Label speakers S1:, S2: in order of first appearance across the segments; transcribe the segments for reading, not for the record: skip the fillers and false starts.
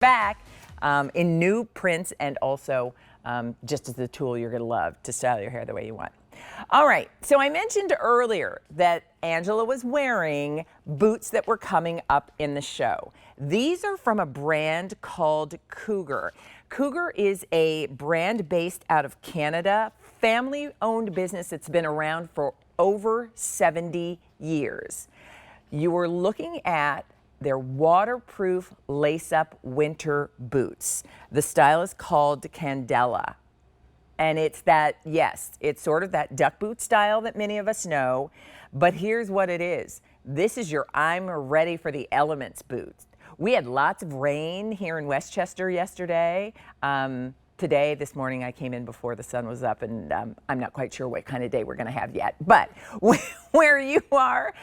S1: back in new prints and also just as a tool you're going to love to style your hair the way you want. All right, so I mentioned earlier that Angela was wearing boots that were coming up in the show. These are from a brand called Cougar. Cougar is a brand based out of Canada, family-owned business that's been around for over 70 years. You are looking at their waterproof lace-up winter boots. The style is called Candela. And it's that, yes, it's sort of that duck boot style that many of us know, but here's what it is. This is your I'm ready for the elements boots. We had lots of rain here in Westchester yesterday. Today, this morning, I came in before the sun was up, and I'm not quite sure what kind of day we're going to have yet. But where you are,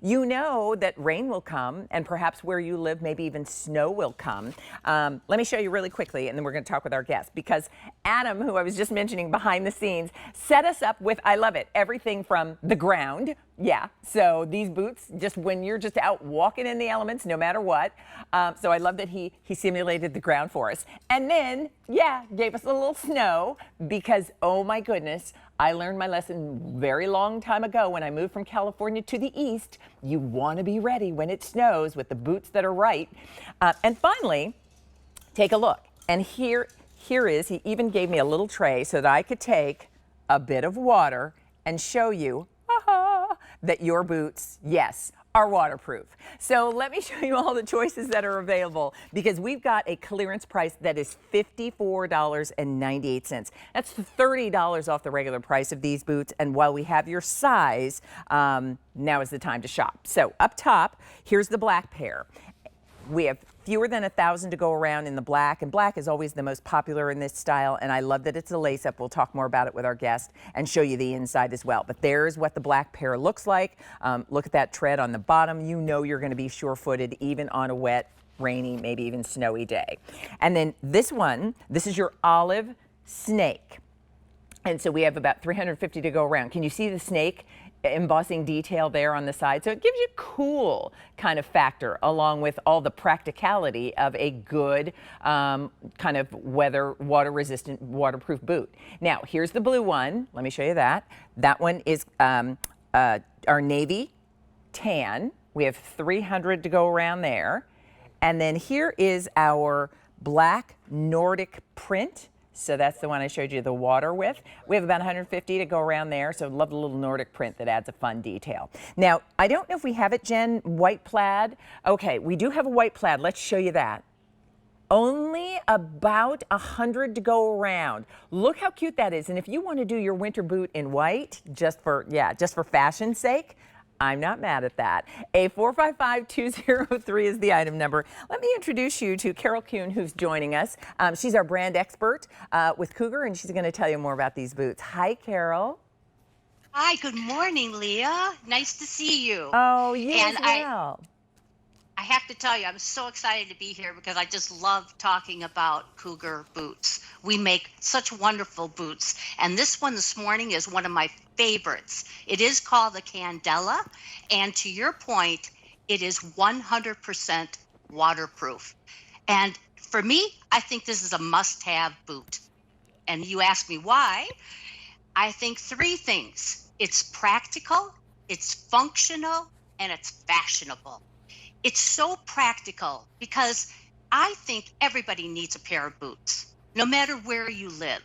S1: you know that rain will come, and perhaps where you live, maybe even snow will come. Let me show you really quickly, and then we're going to talk with our guest, because Adam, who I was just mentioning behind the scenes, set us up with, I love it, everything from the ground. Yeah, so these boots, just when you're just out walking in the elements, no matter what. So I love that he simulated the ground for us. And then, yeah, gave us a little snow because, oh my goodness, I learned my lesson very long time ago when I moved from California to the East. You want to be ready when it snows with the boots that are right. And finally, take a look. And here is, he even gave me a little tray so that I could take a bit of water and show you that your boots, yes, are waterproof. So let me show you all the choices that are available, because we've got a clearance price that is $54.98. That's $30 off the regular price of these boots. And while we have your size, now is the time to shop. So up top, here's the black pair. We have fewer than 1,000 to go around in the black, and black is always the most popular in this style, and I love that it's a lace-up. We'll talk more about it with our guest and show you the inside as well. But there's what the black pair looks like. Look at that tread on the bottom. You know you're going to be sure-footed even on a wet, rainy, maybe even snowy day. And then this one, this is your olive snake. And so we have about 350 to go around. Can you see the snake embossing detail there on the side? So it gives you a cool kind of factor, along with all the practicality of a good kind of water resistant, waterproof boot. Now, here's the blue one. Let me show you that. That one is our navy tan. We have 300 to go around there. And then here is our black Nordic print. So that's the one I showed you the water with. We have about 150 to go around there. So love the little Nordic print that adds a fun detail. Now, I don't know if we have it, Jen, white plaid. Okay, we do have a white plaid. Let's show you that. Only about 100 to go around. Look how cute that is. And if you want to do your winter boot in white, just for fashion's sake, I'm not mad at that. A455-203 is the item number. Let me introduce you to Carol Kuhn, who's joining us. She's our brand expert with Cougar, and she's going to tell you more about these boots. Hi, Carol.
S2: Hi, good morning, Leah. Nice to see you.
S1: Oh, you as well.
S2: I have to tell you, I'm so excited to be here because I just love talking about Cougar boots. We make such wonderful boots. And this one this morning is one of my favorites. It is called the Candela. And to your point, it is 100% waterproof. And for me, I think this is a must-have boot. And you ask me why? I think three things. It's practical, it's functional, and it's fashionable. It's so practical because I think everybody needs a pair of boots, no matter where you live.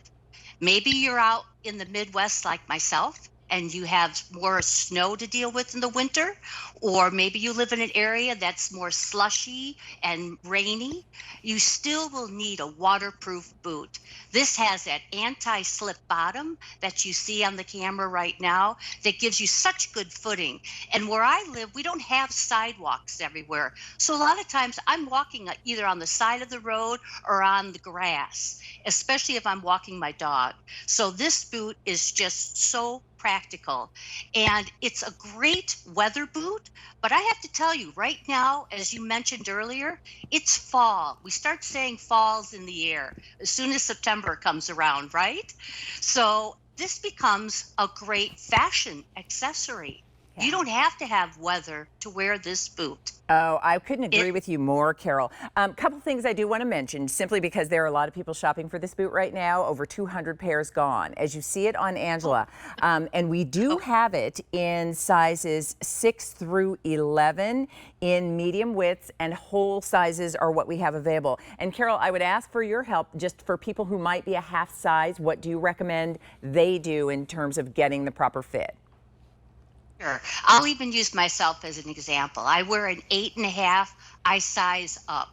S2: Maybe you're out in the Midwest like myself and you have more snow to deal with in the winter, or maybe you live in an area that's more slushy and rainy. You still will need a waterproof boot. This has that anti-slip bottom that you see on the camera right now that gives you such good footing. And where I live, we don't have sidewalks everywhere. So a lot of times I'm walking either on the side of the road or on the grass, especially if I'm walking my dog. So this boot is just so practical, and it's a great weather boot. But I have to tell you right now, as you mentioned earlier, it's fall. We start saying fall's in the air as soon as September comes around, right? So this becomes a great fashion accessory. You don't have to have weather to wear this boot.
S1: Oh, I couldn't agree
S2: It
S1: with you more, Carol. Couple things I do want to mention, simply because there are a lot of people shopping for this boot right now. Over 200 pairs gone, as you see it on Angela. And we do have it in sizes 6 through 11 in medium widths, and whole sizes are what we have available. And Carol, I would ask for your help, just for people who might be a half size. What do you recommend they do in terms of getting the proper fit?
S2: Sure. I'll even use myself as an example. I wear an 8.5. I size up.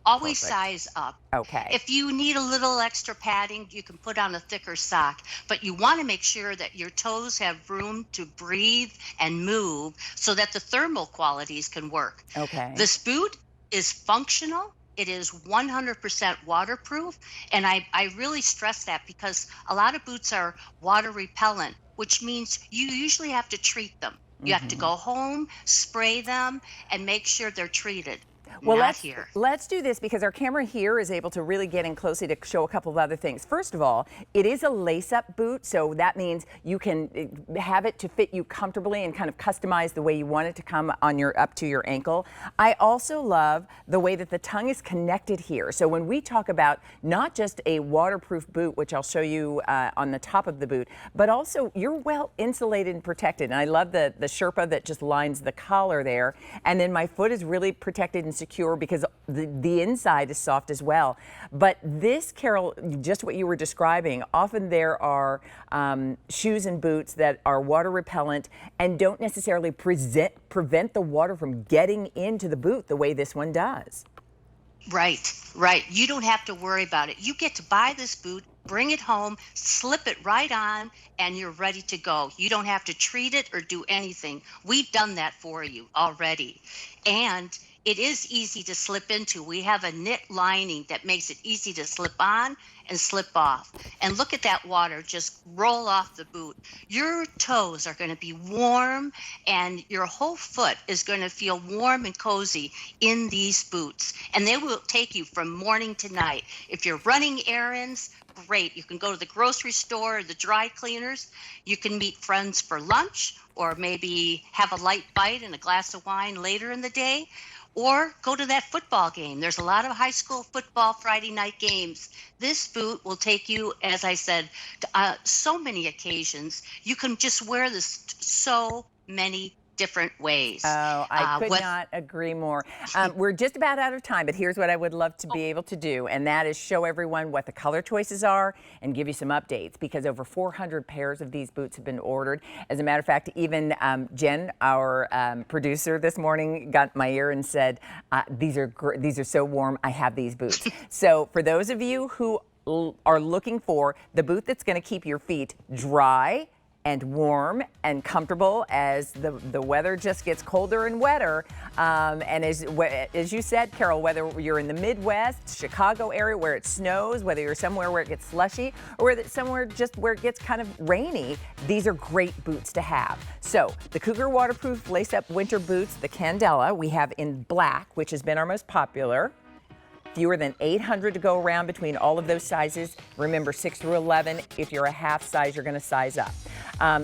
S2: Always
S1: Perfect.
S2: size up.
S1: Okay.
S2: If you need a little extra padding, you can put on a thicker sock, but you want to make sure that your toes have room to breathe and move so that the thermal qualities can work.
S1: Okay.
S2: This boot is functional. It is 100% waterproof. And I really stress that because a lot of boots are water repellent, which means you usually have to treat them. You have to go home, spray them, and make sure they're treated.
S1: Well,
S2: Not here.
S1: let's do this, because our camera here is able to really get in closely to show a couple of other things. First of all, it is a lace-up boot, so that means you can have it to fit you comfortably and kind of customize the way you want it to come on up to your ankle. I also love the way that the tongue is connected here. So when we talk about not just a waterproof boot, which I'll show you on the top of the boot, but also you're well insulated and protected. And I love the Sherpa that just lines the collar there. And then my foot is really protected and secure because the inside is soft as well. But this, Carol, just what you were describing, often there are shoes and boots that are water repellent and don't necessarily prevent the water from getting into the boot the way this one does.
S2: Right, right. You don't have to worry about it. You get to buy this boot, bring it home, slip it right on, and you're ready to go. You don't have to treat it or do anything. We've done that for you already. And it is easy to slip into. We have a knit lining that makes it easy to slip on and slip off. And look at that water just roll off the boot. Your toes are going to be warm, and your whole foot is going to feel warm and cozy in these boots. And they will take you from morning to night. If you're running errands, great. You can go to the grocery store or the dry cleaners. You can meet friends for lunch, or maybe have a light bite and a glass of wine later in the day. Or go to that football game. There's a lot of high school football Friday night games. This boot will take you, as I said, to so many occasions. You can just wear this so many different ways.
S1: Oh, I could not agree more. We're just about out of time, but here's what I would love to be able to do, and that is show everyone what the color choices are and give you some updates, because over 400 pairs of these boots have been ordered. As a matter of fact, even Jen, our producer this morning, got my ear and said, these are so warm, I have these boots. So for those of you who are looking for the boot that's going to keep your feet dry and warm and comfortable as the weather just gets colder and wetter. And as you said, Carol, whether you're in the Midwest, Chicago area where it snows, whether you're somewhere where it gets slushy, or whether it's somewhere just where it gets kind of rainy, these are great boots to have. So the Cougar waterproof lace-up winter boots, the Candela, we have in black, which has been our most popular. Fewer than 800 to go around between all of those sizes. Remember, 6 through 11. If you're a half size, you're going to size up.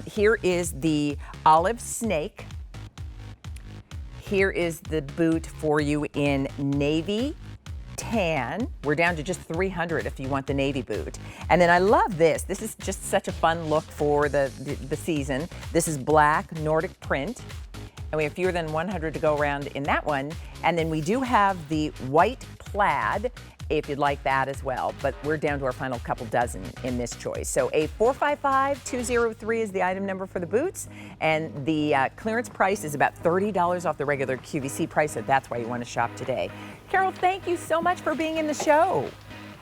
S1: Here is the olive snake. Here is the boot for you in navy tan. We're down to just 300 if you want the navy boot. And then I love this. This is just such a fun look for the season. This is black Nordic print. And we have fewer than 100 to go around in that one. And then we do have the white plaid, if you'd like that as well. But we're down to our final couple dozen in this choice. So a 455-203 is the item number for the boots. And the clearance price is about $30 off the regular QVC price. So that's why you want to shop today. Carol, thank you so much for being in the show.